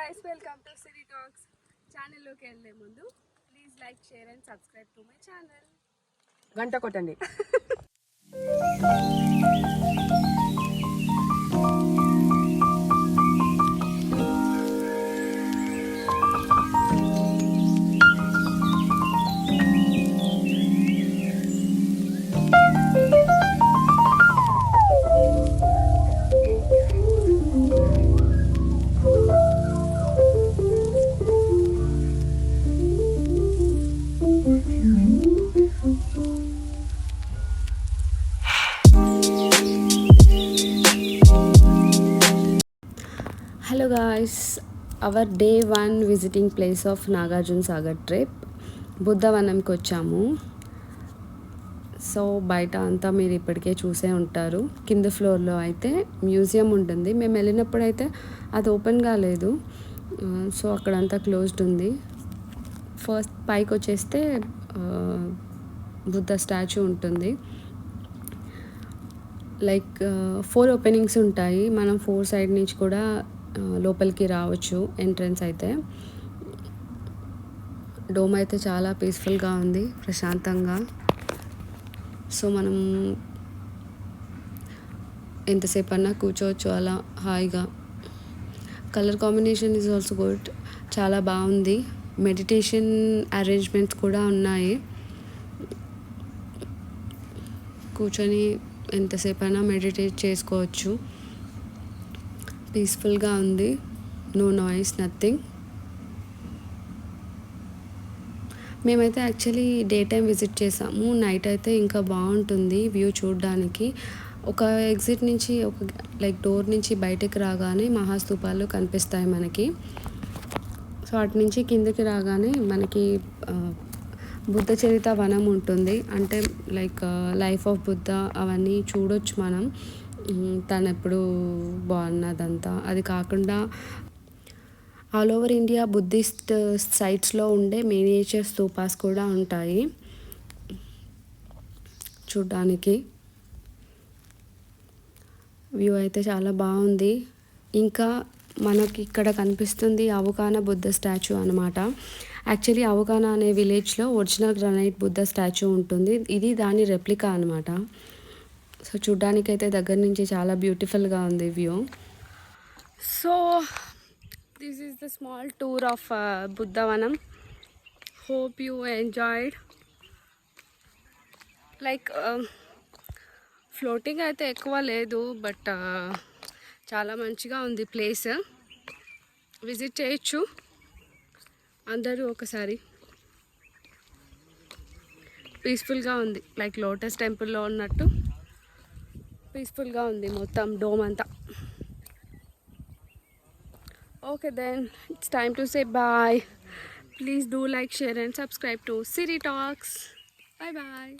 guys, welcome to City Talks. ఛానల్లోకి వెళ్ళే ముందు please like share and subscribe to my channel. గంట కొట్టండి. Hello guys, our day 1 visiting place of Nagarjuna Sagar trip బుద్ధవనంకి వచ్చాము. So బయట అంతా మీరు ఇప్పటికే చూసే ఉంటారు. కింద ఫ్లోర్లో అయితే మ్యూజియం ఉంటుంది. మేము వెళ్ళినప్పుడు అయితే అది ఓపెన్గా లేదు, సో అక్కడంతా క్లోజ్డ్ ఉంది. ఫస్ట్ పైకి వచ్చేస్తే బుద్ధ స్టాచ్యూ ఉంటుంది. లైక్ 4 ఓపెనింగ్స్ ఉంటాయి. మనం 4 సైడ్ నుంచి కూడా లోపలికి రావచ్చు. ఎంట్రన్స్ అయితే డోమ్ అయితే చాలా పీస్ఫుల్గా ఉంది, ప్రశాంతంగా. సో మనం ఎంతసేపు అన్నా కూర్చోవచ్చు అలా హాయిగా. Colour combination is also good, చాలా బాగుంది. మెడిటేషన్ అరేంజ్మెంట్స్ కూడా ఉన్నాయి. కూర్చొని ఎంతసేపు అయినా మెడిటేట్ చేసుకోవచ్చు. పీస్ఫుల్గా ఉంది, నో నాయిస్, నథింగ్. మేమైతే యాక్చువల్లీ డే టైం విజిట్ చేసాము. నైట్ అయితే ఇంకా బాగుంటుంది వ్యూ చూడడానికి. ఒక ఎగ్జిట్ నుంచి లైక్ డోర్ నుంచి బయటకు రాగానే మహాస్తూపాలు కనిపిస్తాయి మనకి. సో అటు నుంచి కిందకి రాగానే మనకి బుద్ధ చరిత వనం ఉంటుంది. అంటే లైక్ లైఫ్ ఆఫ్ బుద్ధ అవన్నీ చూడొచ్చు మనం. తను ఎప్పుడు బాగున్నదంతా. అది కాకుండా ఆల్ ఓవర్ ఇండియా బుద్ధిస్ట్ సైట్స్లో ఉండే మినియేచర్ స్తూపాస్ కూడా ఉంటాయి చూడ్డానికి. వ్యూ అయితే చాలా బాగుంది. ఇంకా మనకి ఇక్కడ కనిపిస్తుంది అవుకానా బుద్ధ స్టాచ్యూ అనమాట. యాక్చువల్లీ అవుకానా అనే విలేజ్లో ఒరిజినల్ గ్రానైట్ బుద్ధ స్టాచ్యూ ఉంటుంది. ఇది దాని రెప్లికా అనమాట. సో చూడ్డానికైతే దగ్గర నుంచి చాలా బ్యూటిఫుల్గా ఉంది view. So this is the small tour of Buddhavanam. Hope you enjoyed. Like floating అయితే ఎక్కువ లేదు, బట్ చాలా మంచిగా ఉంది ప్లేస్. విజిట్ చేయొచ్చు అందరూ ఒకసారి. పీస్ఫుల్గా ఉంది, లైక్ లోటస్ టెంపుల్లో ఉన్నట్టు పీస్ఫుల్గా ఉంది మొత్తం డోమ్ అంతా. Okay then it's time to say bye. Please do like, share and subscribe to City Talks. Bye bye.